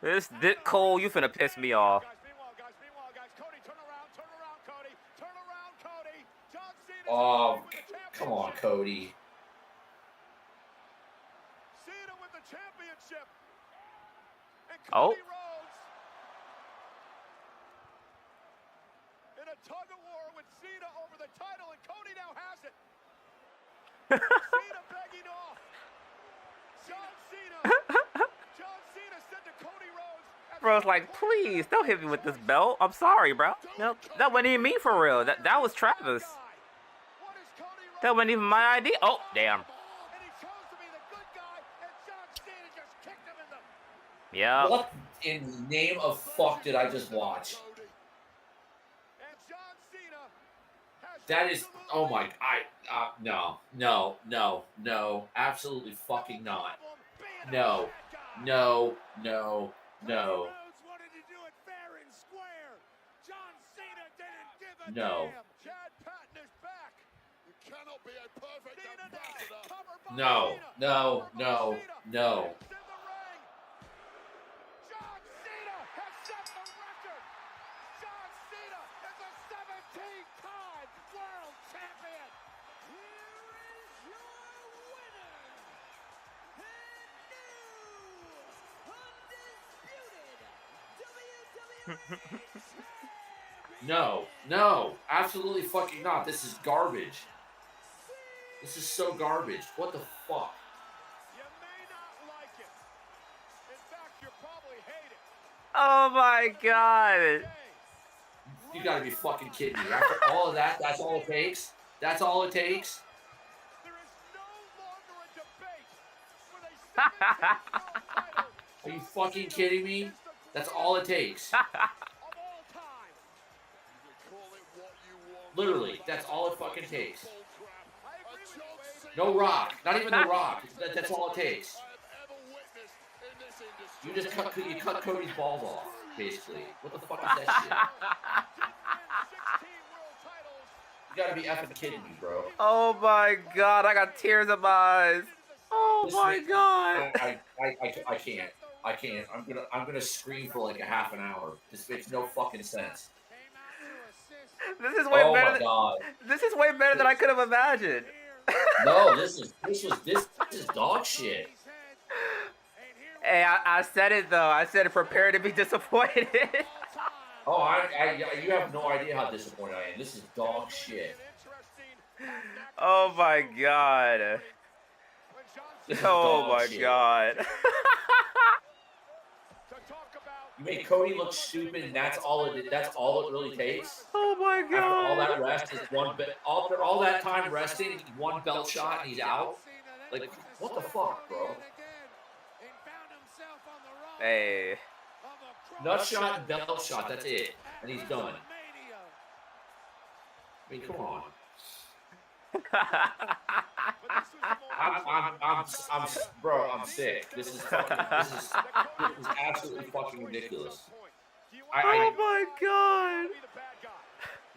This Cole, you finna piss me off. Meanwhile, guys, Cody, turn around, Cody. Turn around, Cody. John Cena. Oh, come on, Cody. Cena with the championship. And Oh. Cody Rhodes in a tug of war with Cena over the title, and Cody now has it. Cena begging off. John Cena said to Cody Rhodes. Bro's like, please, don't hit me with this belt. I'm sorry, bro. No, that wasn't even me for real. That was Travis. That wasn't even my idea. Oh, damn. Yeah. What in the name of fuck did I just watch? That is, oh my, no, absolutely fucking not. No. No. No. John Cena has set the record. John Cena is a 17-time world champion. Here is your winner, and new undisputed WWE No, absolutely fucking not. This is garbage. This is so garbage. What the fuck? You may not like it. In fact, you probably hate it. Oh my god. You gotta be fucking kidding me. After all of that, that's all it takes? That's all it takes? There is no longer a debate for the 17th title. Are you fucking kidding me? That's all it takes. Of all time. Literally, that's all it fucking takes. I agree with you, Wade. No Rock. Not even The Rock. That's all it takes. You just cut Cody's balls off, basically. What the fuck is that shit? 16 world titles. You gotta be effing kidding me, bro. Oh my god, I got tears in my eyes. Oh This my makes- god. I can't. I'm gonna scream for like a half an hour. This makes no fucking sense. This is way Oh better. my god. This is way better than I could have imagined. No, this is dog shit. Hey, I said it though. I said prepare to be disappointed. Oh, you have no idea how disappointed I am. This is dog shit. Oh my god. This is Oh dog my shit. god. You made Cody look stupid, and that's all it really takes. Oh my After all god. that rest is one bit. After all that time resting, one belt shot, and he's out. Like, what the fuck, bro? Hey. Nut shot and belt shot. That's it, and he's done. I mean, come on. Bro, I'm sick. This is absolutely fucking ridiculous. Oh my god.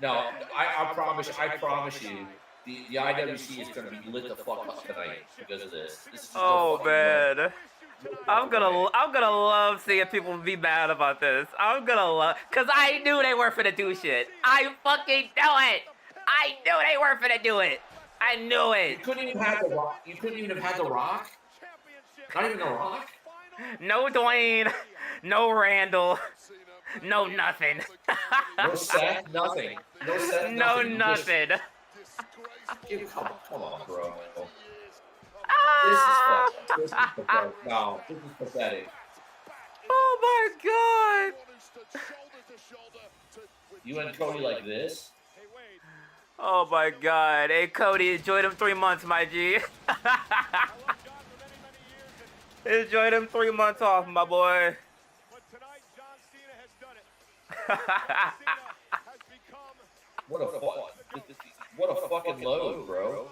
No, I promise you, the IWC is gonna be lit the fuck up tonight because of this. This is no Oh fucking way. man. I'm gonna love seeing people be mad about this. I'm gonna love, cause I knew they were finna do shit. I fucking knew it. I knew they were finna do it. I knew You it. couldn't even have the Rock. You couldn't even have had the Rock. Not even the Rock. No Dwayne. No Randall. No nothing. No Seth. Nothing. No Seth. No nothing. nothing. Come on, bro. Ah! This is pathetic. No, this is pathetic. Oh my god. You and Cody like this? Oh my god. Hey Cody, enjoy them 3 months, my G. Enjoy them 3 months off, my boy. But tonight, John Cena has done it. Has become What a fucking load, bro.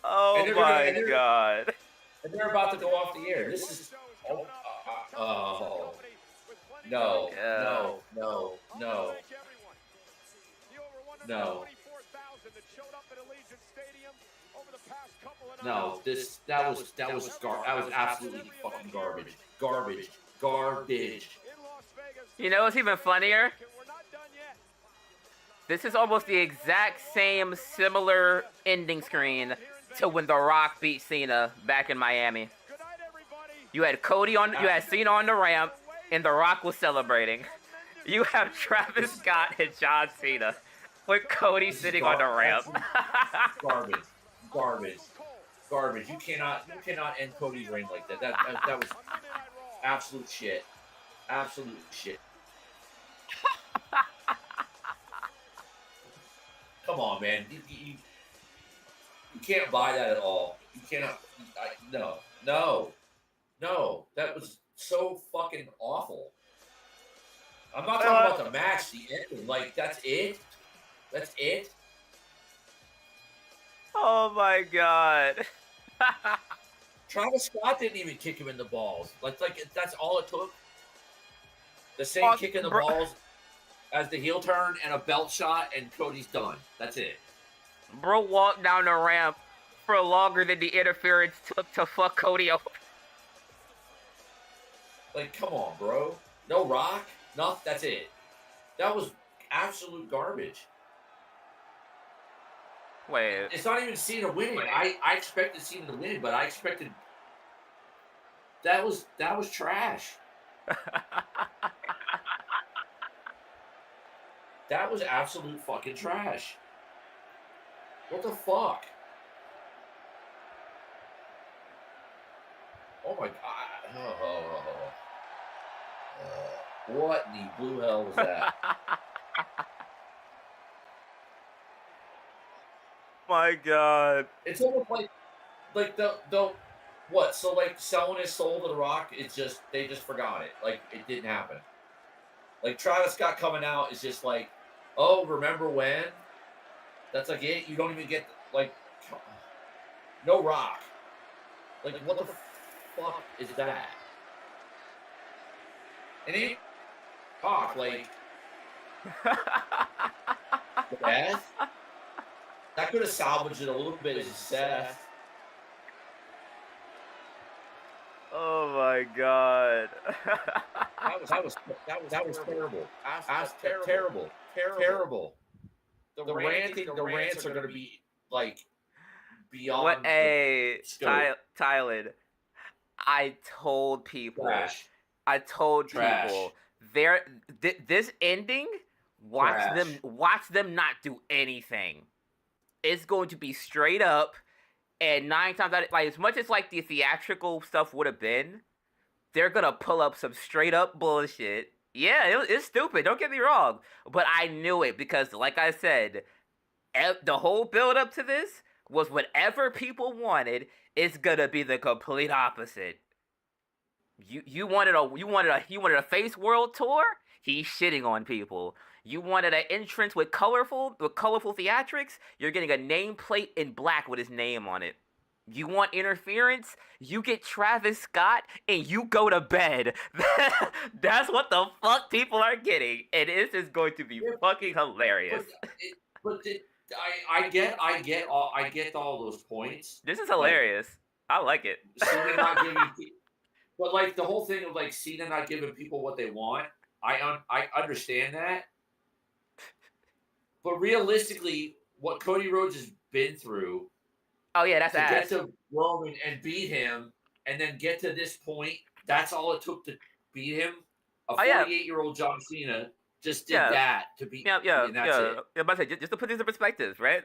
Oh And they're my gonna- god. And they're about to go off the air. This is no. No, that was absolutely fucking garbage. You know what's even funnier? This is almost the exact same similar ending screen to when The Rock beat Cena back in Miami. You had Cena on the ramp, and The Rock was celebrating. You have Travis Scott and John Cena with Cody sitting on the ramp. Garbage. You cannot end Cody's reign like that. That was absolute shit. Absolute shit. Come on, man. You can't buy that at all. You cannot. No. That was so fucking awful. I'm not talking about the match, the ending. Like, that's it? That's it? Oh my god. Travis Scott didn't even kick him in the balls. Like that's all it took. The same kick in the balls as the heel turn and a belt shot, and Cody's done. That's it. Bro walked down the ramp for longer than the interference took to fuck Cody over. Like, come on, bro. No Rock? Nothing. That's it. That was absolute garbage. Wait. It's not even Cena winning. I expected Cena to win, but I expected that was trash. That was absolute fucking trash. What the fuck? Oh my god. What in the blue hell was that? My god. It's almost like the what? So like selling his soul to The Rock, it's just they just forgot it. Like it didn't happen. Like Travis Scott coming out is just like, oh, remember when? That's like it. You don't even get like no Rock. Like what the fuck is that? And he talk like Seth. That could have salvaged it a little bit as Seth. Oh my god. That was terrible. Terrible. The rants are going to be like beyond. What? Hey, Tyler. I told people. Trash. People. This ending. Watch them not do anything. It's going to be straight up, and 9 times out of, like, as much as like the theatrical stuff would have been, they're gonna pull up some straight up bullshit. Yeah, it's stupid. Don't get me wrong, but I knew it because, like I said, the whole build up to this was whatever people wanted. It's gonna be the complete opposite. You wanted a face world tour. He's shitting on people. You wanted an entrance with colorful theatrics. You're getting a nameplate in black with his name on it. You want interference? You get Travis Scott and you go to bed. That's what the fuck people are getting, and this is going to be fucking hilarious. I get all those points. This is hilarious. I like it. Cena not giving, but like the whole thing of like Cena not giving people what they want. I understand that. But realistically, what Cody Rhodes has been through, oh yeah, that's ass. Get to Roman and beat him, and then get to this point. That's all it took to beat him. A 48-year-old John Cena just did that to beat him. And that's it. Yeah, but I say, just to put these in perspective, right?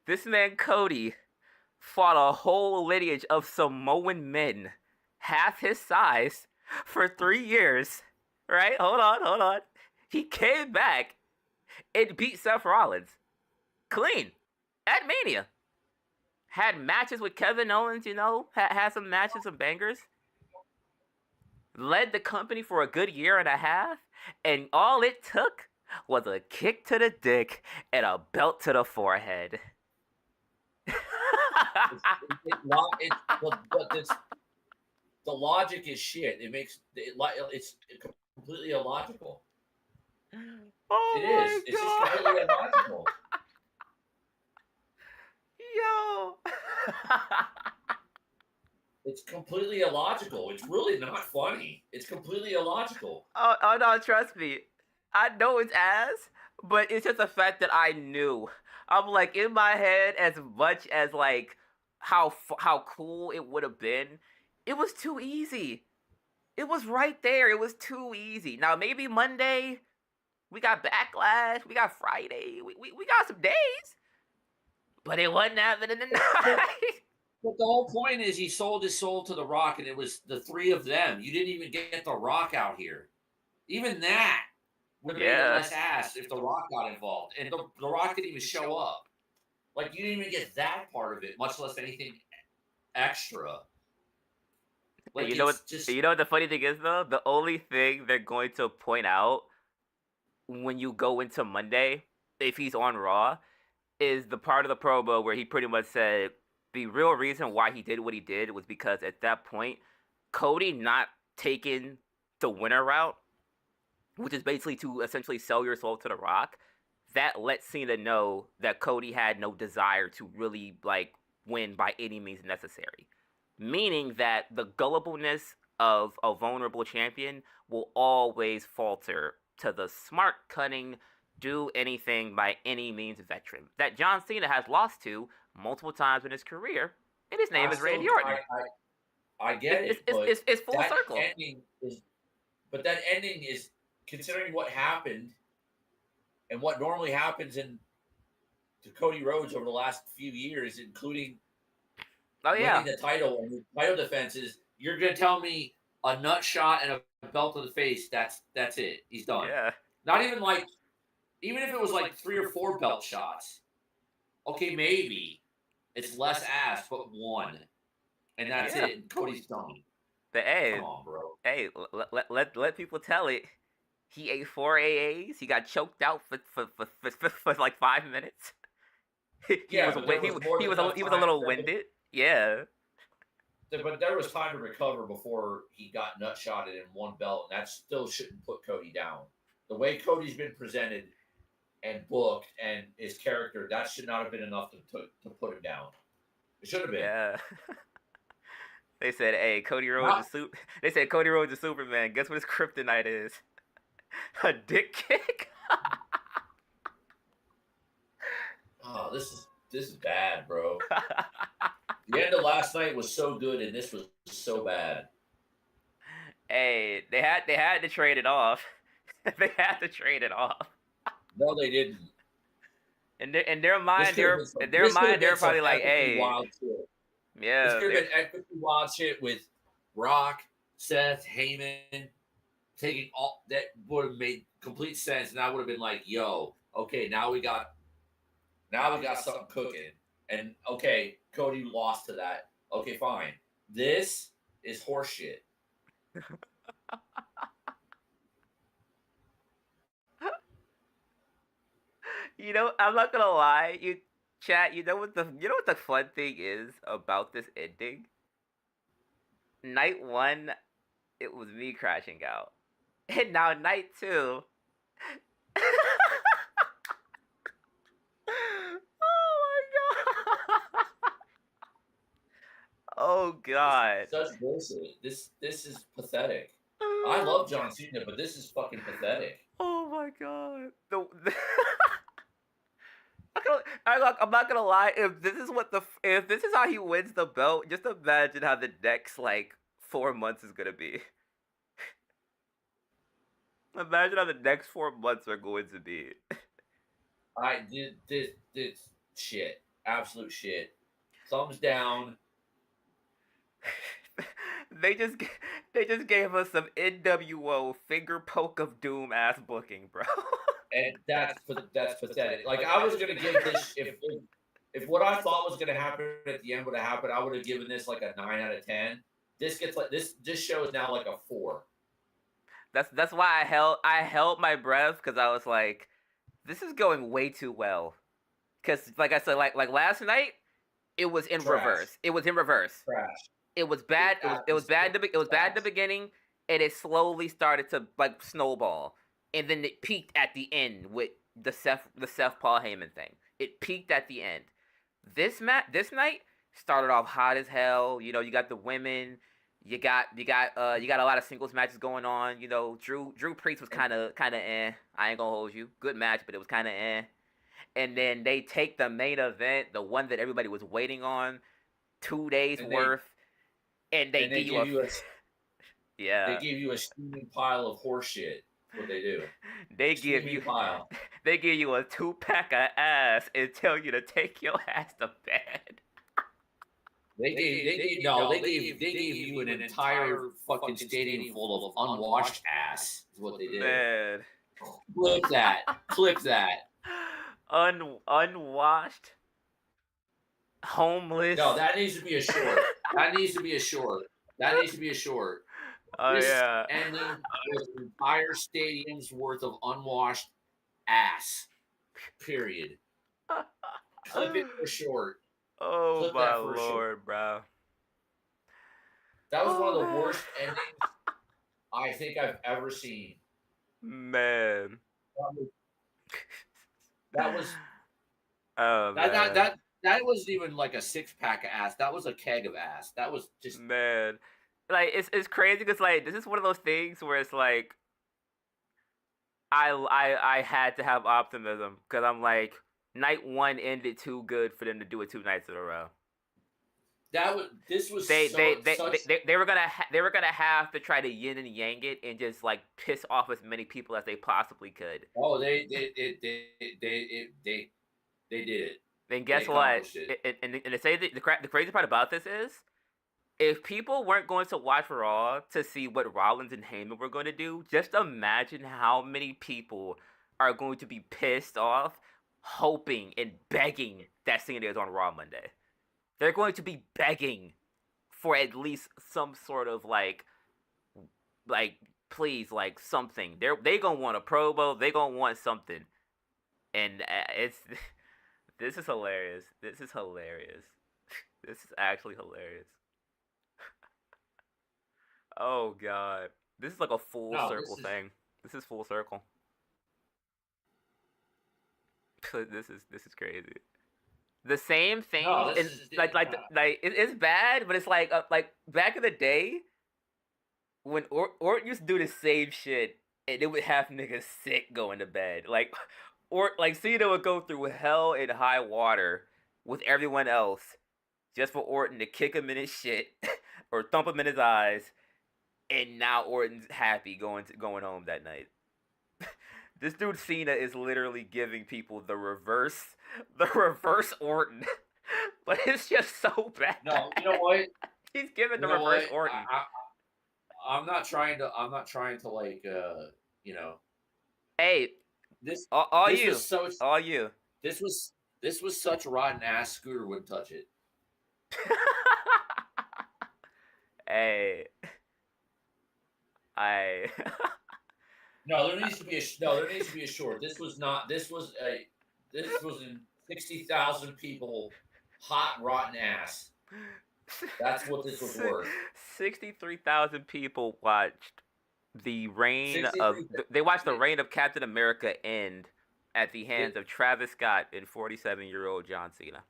This man Cody fought a whole lineage of Samoan men, half his size, for 3 years. Right? Hold on. He came back and beat Seth Rollins. Clean. At Mania. Had matches with Kevin Owens, had some matches, some bangers. Led the company for a good year and a half. And all it took was a kick to the dick and a belt to the forehead. The logic is shit. It's completely illogical. Oh it is. It's just completely illogical. Yo. It's completely illogical. It's really not funny. It's completely illogical. Oh no, trust me. I know it's ass, but it's just the fact that I knew. I'm like in my head, as much as like how cool it would have been, it was too easy. It was right there. It was too easy. Now maybe Monday we got Backlash, we got Friday, we got some days, but it wasn't happening But, tonight. but the whole point is he sold his soul to The Rock, and it was the three of them. You didn't even get The Rock out here. Even that would have made it Yeah. less ass if The Rock got involved. And the Rock didn't even show up. Like, you didn't even get that part of it, much less anything extra. Like, You know what? it's just, You know what the funny thing is though? The only thing they're going to point out when you go into Monday, if he's on Raw, is the part of the promo where he pretty much said the real reason why he did what he did was because at that point, Cody not taking the winner route, which is basically to essentially sell your soul to The Rock, that lets Cena know that Cody had no desire to really like win by any means necessary. Meaning that the gullibleness of a vulnerable champion will always falter to the smart, cunning, do anything by any means veteran that John Cena has lost to multiple times in his career, and his name is Randy Orton. I get it, It's full that circle. that ending is considering what happened and what normally happens to Cody Rhodes over the last few years, including Oh yeah, winning the title and the title defenses. You're gonna tell me a nut shot and a belt to the face? That's it. He's done. yeah, Not even like, even if it was like 3 or 4 belt shots. Okay, maybe it's less ass, but one, and that's yeah. it. And Cody's done. But hey, Come on, bro. hey, let people tell it. He ate 4 AAs. He got choked out for like 5 minutes. Yeah, but there was more he than was enough a time. little winded. Yeah. But there was time to recover before he got nut shotted in one belt, and that still shouldn't put Cody down. The way Cody's been presented and booked and his character, that should not have been enough to put him down. It should have been. Yeah. They said, "Hey, Cody Rhodes Not- is They said Cody Rhodes is Superman. Guess what his kryptonite is? A dick kick." Oh, this is bad, bro. The end of last night was so good, and this was so bad. Hey, they had to trade it off. They had to trade it off. No, they didn't. In their mind, they're probably like, "Hey, wild shit. yeah, This could have been epically wild shit with Rock, Seth, Heyman taking all that would have made complete sense, and I would have been like, "Yo, okay, now we got something cooking." And okay, Cody lost to that. Okay, fine. This is horseshit. You know, I'm not gonna lie, chat. You know what the fun thing is about this ending? Night 1, it was me crashing out, and now night 2. Oh my god! Oh god! Such bullshit. This is pathetic. I love John Cena, but this is fucking pathetic. Oh my god! I'm not gonna lie. If this is how he wins the belt, just imagine how the next like 4 months is gonna be. Imagine how the next 4 months are going to be. I did this shit. Absolute shit. Thumbs down. They just gave us some NWO finger poke of doom ass booking, bro. And that's pathetic. Like, I was gonna give this, if what I thought was gonna happen at the end would have happened, I would have given this like a 9 out of 10. This gets like this show is now like a 4. That's why I held my breath, because I was like, this is going way too well. Because like I said, like last night, it was in Trash. reverse. It was in reverse. Trash. It was bad. It was bad. It was bad in the beginning, and it slowly started to like snowball, and then it peaked at the end with the Seth Paul Heyman thing. It peaked at the end. This night, Started off hot as hell. You know, you got the women. You got a lot of singles matches going on. You know, Drew Priest was kind of eh. I ain't gonna hold you. Good match, but it was kind of eh. And then they take the main event, the one that everybody was waiting on, 2 days And worth, and they and they give you a give you a yeah. they give you a steaming pile of horse shit. That's what they do. They give Steaming you pile. they give you a 2-pack of ass and tell you to take your ass to bed. They gave you an entire fucking stadium full of unwashed ass. Is what they did. Man. Clip that. Clip that. Unwashed, homeless. No, that needs to be a short. That needs to be a short. That needs to be a short. Oh This yeah. ending was an entire stadium's worth of unwashed ass. Period. Clip it for short. Oh Clip my that for short. lord, bro. That was one Oh, of the man. worst endings I think I've ever seen. Man. That was Oh man. that wasn't even like a 6-pack of ass. That was a keg of ass. That was just Man. Like it's crazy because like this is one of those things where it's like I had to have optimism because I'm like night one ended too good for them to do it 2 nights in a row. this was They such they were gonna have to try to yin and yang it and just like piss off as many people as they possibly could. oh they did it. And guess They what? accomplished it. And to say the crazy part about this is, if people weren't going to watch Raw to see what Rollins and Heyman were going to do, just imagine how many people are going to be pissed off, hoping and begging that Cena is on Raw Monday. They're going to be begging for at least some sort of like please, like something. They gonna want a promo. They gonna want something, and it's this is hilarious. This is hilarious. This is actually hilarious. Oh god, this is like a full No, circle thing. This is full circle. This is crazy. The same thing, No, and it's bad, but it's like back in the day when Orton used to do the same shit, and it would have niggas sick going to bed. Cena would go through hell and high water with everyone else just for Orton to kick him in his shit or thump him in his eyes, and now Orton's happy going home that night. This dude Cena is literally giving people the reverse Orton, but it's just so bad. No, you know what? He's giving the reverse Orton. I'm not trying to like you know. Hey, This all this you, was so all you. this was such rotten ass. Scooter wouldn't touch it. Hey, No, there needs to be a short. This was in 60,000 people, hot rotten ass. That's what this was worth. 63,000 people watched the reign of. 63 They watched the reign of Captain America end at the hands of Travis Scott and 47-year-old John Cena.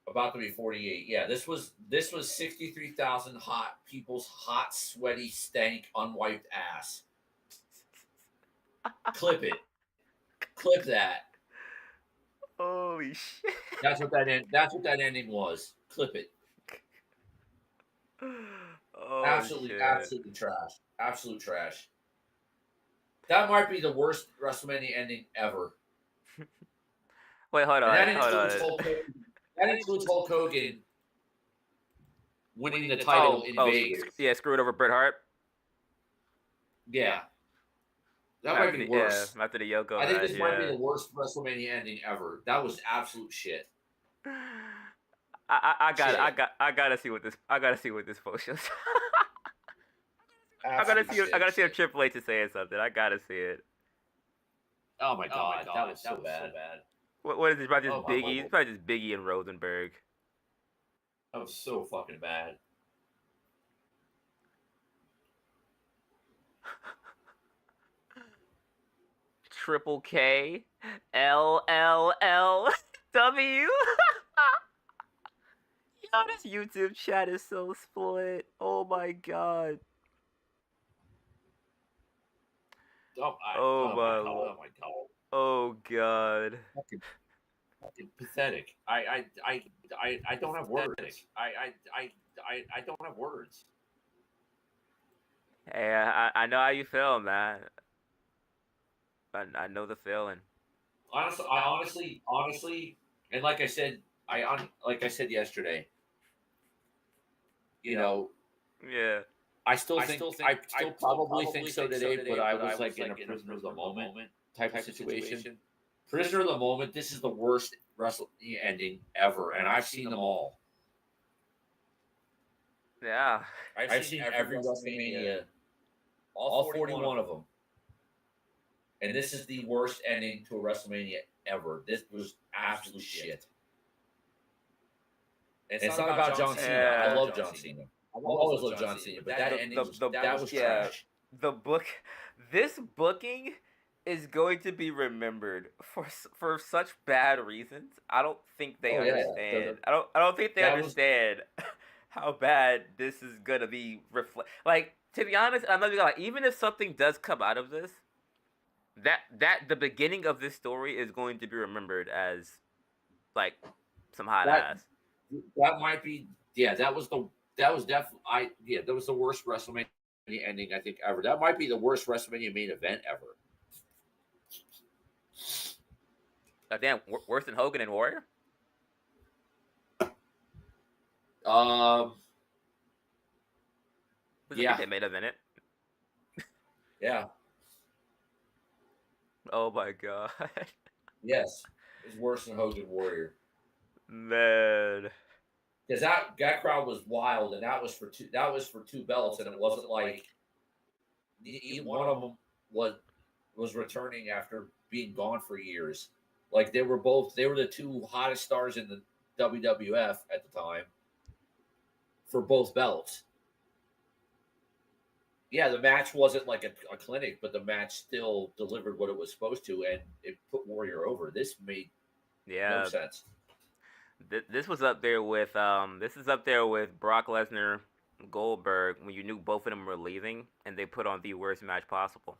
About to be 48. Yeah, this was 63,000 hot people's hot, sweaty, stank, unwiped ass. Clip it. Clip that. Holy shit. That's what that ending was. Clip it. Oh, Absolutely shit. trash. Absolute trash. That might be the worst WrestleMania ending ever. Wait, hold on. That includes Hulk Hogan winning the title in Vegas. Yeah, screwed over Bret Hart. Yeah. That might be worse. Yeah, after the Yoko. I think this might be the worst WrestleMania ending ever. That was absolute shit. I gotta see what this post shows. I gotta see if Triple H is saying something. I gotta see it. Oh my god, that was so bad. What is this? Probably just Oh, my Biggie. Lord. It's probably just Biggie and Rosenberg. That was so fucking bad. Triple K, L L L W. Oh, this YouTube chat is so split. Oh my god. Oh my lord. Oh my god. Oh god. Fucking pathetic. I don't have words. I don't have words. Hey, I know how you feel, man. I know the feeling. Honestly, and like I said, like I said yesterday, you know, Yeah. I still probably think so today, but I was like in a prisoner of the moment type of situation. Prisoner of the moment. This is the worst WrestleMania ending ever, and I've seen them all. Yeah. I've seen every WrestleMania, all 41 of them, and this is the worst ending to a WrestleMania ever. This was absolute shit. And it's not about John Cena. Yeah. I love John Cena. I've always loved John Cena, but that ending was trash. The book, this booking is going to be remembered for such bad reasons. I don't think they understand. I don't think they understand how bad this is gonna be. Like, to be honest, I'm not gonna lie. Even if something does come out of this, that the beginning of this story is going to be remembered as like some hot ass. That might be, yeah. That was definitely that was the worst WrestleMania ending I think ever. That might be the worst WrestleMania main event ever. Damn, worse than Hogan and Warrior. Yeah, they made a minute. Yeah. Oh my god. Yes, it's worse than Hogan Warrior. Man. Because that crowd was wild, and that was for two belts, and it wasn't like either one of them was returning after being gone for years. Like they were the two hottest stars in the WWF at the time for both belts. Yeah, the match wasn't like a clinic, but the match still delivered what it was supposed to, and it put Warrior over. This made no sense. This was up there with this is up there with Brock Lesnar, Goldberg, when you knew both of them were leaving and they put on the worst match possible.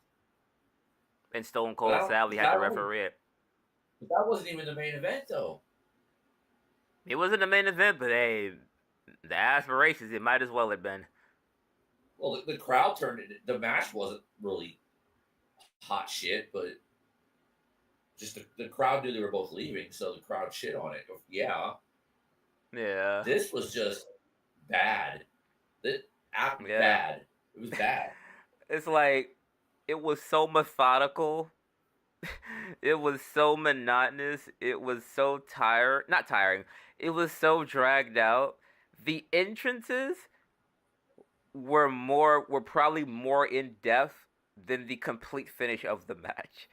And Stone Cold sadly had to referee it. But that wasn't even the main event though. It wasn't the main event, but hey, the aspirations, it might as well have been. Well, the crowd turned it. The match wasn't really hot shit, but just the crowd knew they were both leaving, so the crowd shit on it. Yeah. Yeah. This was just bad. Bad. It was bad. It's like, it was so methodical. It was so monotonous. It was so not tiring. It was so dragged out. The entrances were probably more in depth than the complete finish of the match.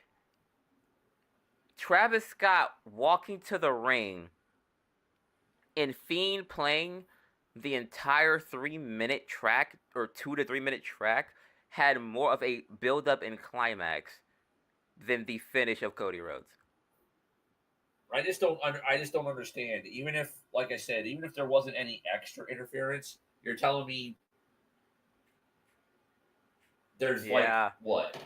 Travis Scott walking to the ring and Fiend playing the entire 3-minute track or 2 to 3 minute track had more of a build up and climax than the finish of Cody Rhodes. I just don't understand. Even if, like I said, even if there wasn't any extra interference, you're telling me there's like what?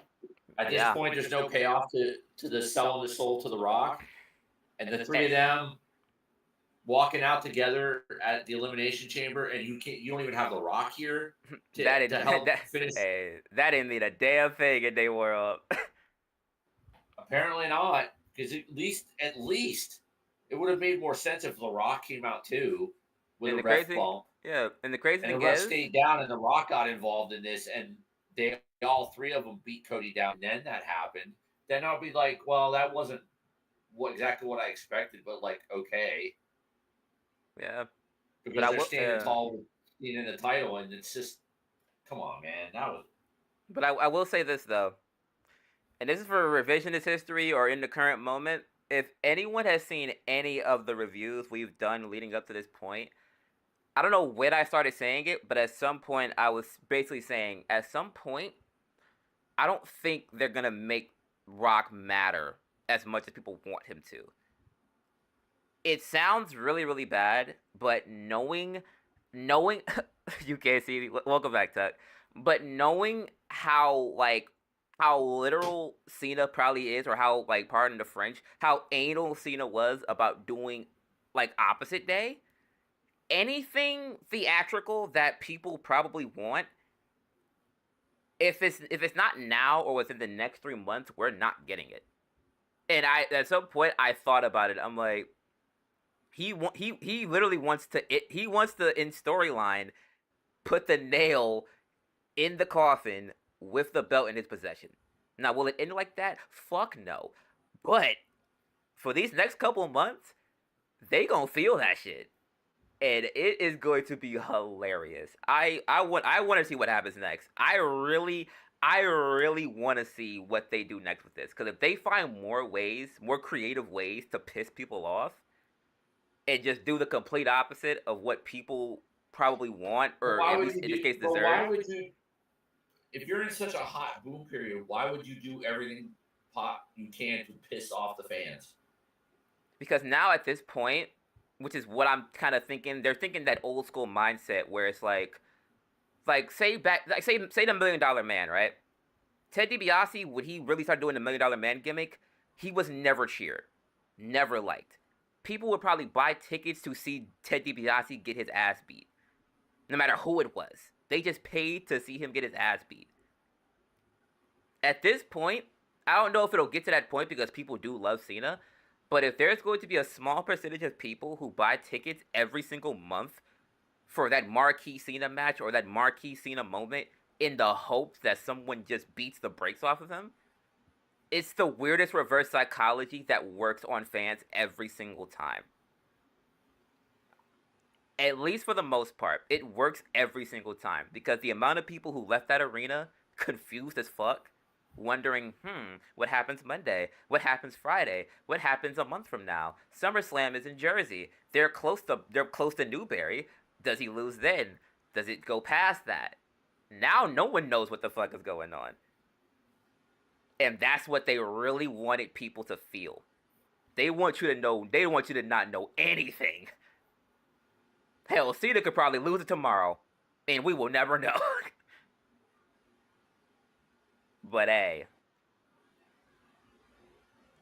At this point, there's no payoff to the selling the soul to The Rock, and the three of them walking out together at the Elimination Chamber, and you don't even have The Rock here to help finish. Hey, that didn't mean a damn thing in their world. Apparently not, because at least it would have made more sense if The Rock came out too with a ref bump. Yeah, and the crazy thing is, the ref stayed down, and The Rock got involved in this, and they all three of them beat Cody down. And then that happened. Then I'll be like, well, that wasn't exactly what I expected, but like, okay. Yeah. Because they're standing tall in the title, and it's just, come on, man. That was. But I will say this, though. And this is for revisionist history or in the current moment. If anyone has seen any of the reviews we've done leading up to this point, I don't know when I started saying it, but at some point I was basically saying, at some point, I don't think they're going to make Rock matter as much as people want him to. it sounds really, really bad, but knowing, you can't see. Welcome back, Tuck. But knowing how literal Cena probably is, or how, like, pardon the French, how anal Cena was about doing like opposite day, anything theatrical that people probably want, if it's not now or within the next 3 months, we're not getting it. And I at some point I thought about it. I'm like, he literally wants to in storyline put the nail in the coffin with the belt in his possession. Now, will it end like that? Fuck no. But for these next couple months, they gonna feel that shit, and it is going to be hilarious. I want to see what happens next. I really want to see what they do next with this, because if they find more creative ways to piss people off, and just do the complete opposite of what people probably want, But or why at would least you in this do? case But why deserve. would you? If you're in such a hot boom period, why would you do everything you can to piss off the fans? Because now at this point, which is what I'm kind of thinking, they're thinking that old school mindset where it's like say the $1 million man, right? Ted DiBiase, when he really started doing the $1 million man gimmick, he was never cheered, never liked. People would probably buy tickets to see Ted DiBiase get his ass beat, no matter who it was. They just paid to see him get his ass beat. At this point, I don't know if it'll get to that point because people do love Cena, but if there's going to be a small percentage of people who buy tickets every single month for that marquee Cena match or that marquee Cena moment in the hopes that someone just beats the brakes off of him, it's the weirdest reverse psychology that works on fans every single time. At least for the most part, it works every single time, because the amount of people who left that arena confused as fuck, wondering, what happens Monday? What happens Friday? What happens a month from now? SummerSlam is in Jersey. They're close to Newberry. Does he lose then? Does it go past that? Now no one knows what the fuck is going on. And that's what they really wanted people to feel. They want you to know, they want you to not know anything. Hell, Cena could probably lose it tomorrow, and we will never know. But hey,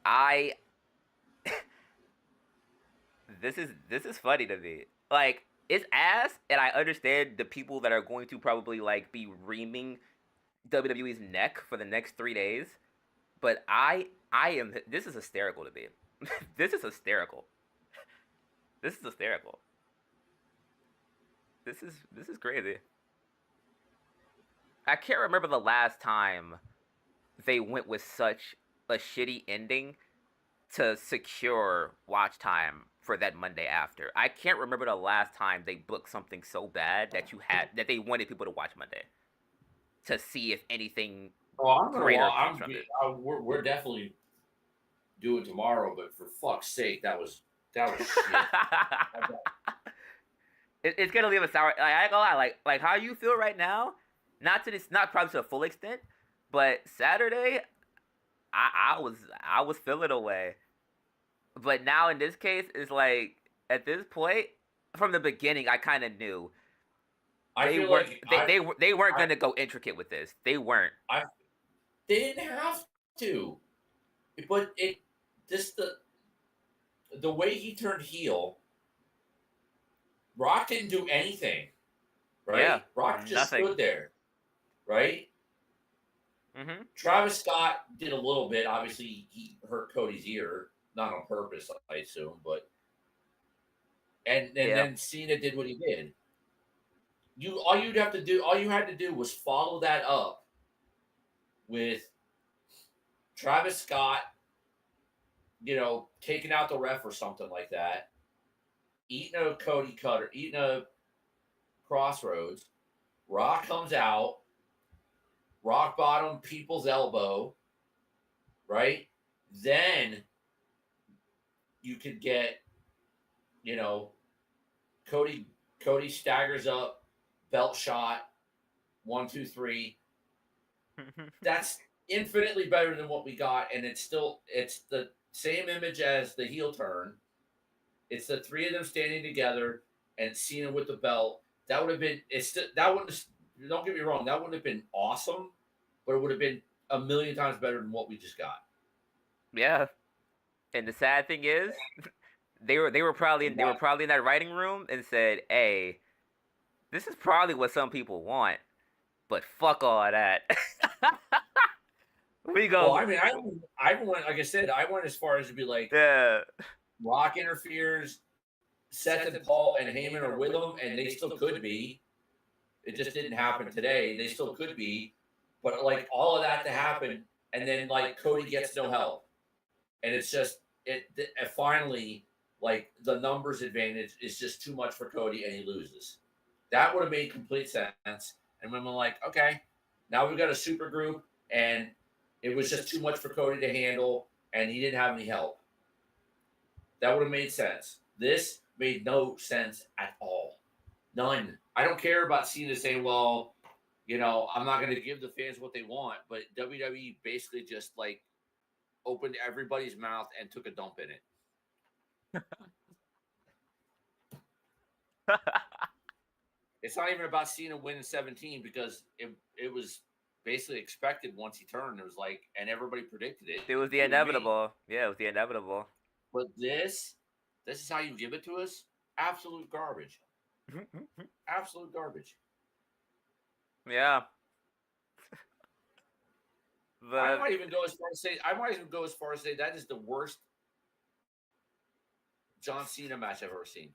I this is funny to me. Like, it's ass, and I understand the people that are going to probably like be reaming WWE's neck for the next 3 days. But I am this is hysterical to me. This is hysterical. This is hysterical. This is crazy. I can't remember the last time they went with such a shitty ending to secure watch time for that Monday after. I can't remember the last time they booked something so bad that they wanted people to watch Monday to see if anything Oh, I'm gonna. greater comes from it. We're definitely doing tomorrow, but for fuck's sake, that was shit. It's gonna leave a sour. Like, I ain't gonna lie. Like how you feel right now. Not probably to the full extent, but Saturday, I was feeling away. But now in this case, it's like at this point, from the beginning, I kind of knew I they feel weren't like they weren't gonna go intricate with this. They weren't. they didn't have to, but the way he turned heel, Rock didn't do anything, right? Yeah, Rock just nothing. stood there, right? Mm-hmm. Travis Scott did a little bit. Obviously, he hurt Cody's ear, not on purpose, I assume, but and Yeah. then Cena did what he did. All you had to do was follow that up with Travis Scott, taking out the ref or something like that, eating a Cody cutter, eating a crossroads. Rock comes out, rock bottom, people's elbow, right? Then you could get, you know, Cody staggers up, belt shot, 1, 2, 3. That's infinitely better than what we got, and it's the same image as the heel turn. It's the three of them standing together and Cena with the belt. That would have been. That wouldn't. Don't get me wrong. That wouldn't have been awesome, but it would have been a million times better than what we just got. Yeah. And the sad thing is, they were probably in that writing room and said, "Hey, this is probably what some people want, but fuck all that." We Well, go, I mean, I went, like I said, I went as far as to be like, yeah, Rock interferes, Seth and Paul and Heyman are with them, and they still could be. It just didn't happen today. They still could be, but like all of that to happen, and then like Cody gets no help, and it's just finally like the numbers advantage is just too much for Cody, and he loses. That would have made complete sense. And when we're like, okay, now we've got a super group, and it was just too much for Cody to handle, and he didn't have any help. That would have made sense. This made no sense at all. None. I don't care about Cena saying, well, I'm not going to give the fans what they want, but WWE basically just like opened everybody's mouth and took a dump in it. It's not even about Cena winning 17 because it was basically expected once he turned. It was like, and everybody predicted it. it was the inevitable. Yeah, it was the inevitable. But this is how you give it to us? Absolute garbage. Absolute garbage. Yeah. I might even go as far as say that is the worst John Cena match I've ever seen.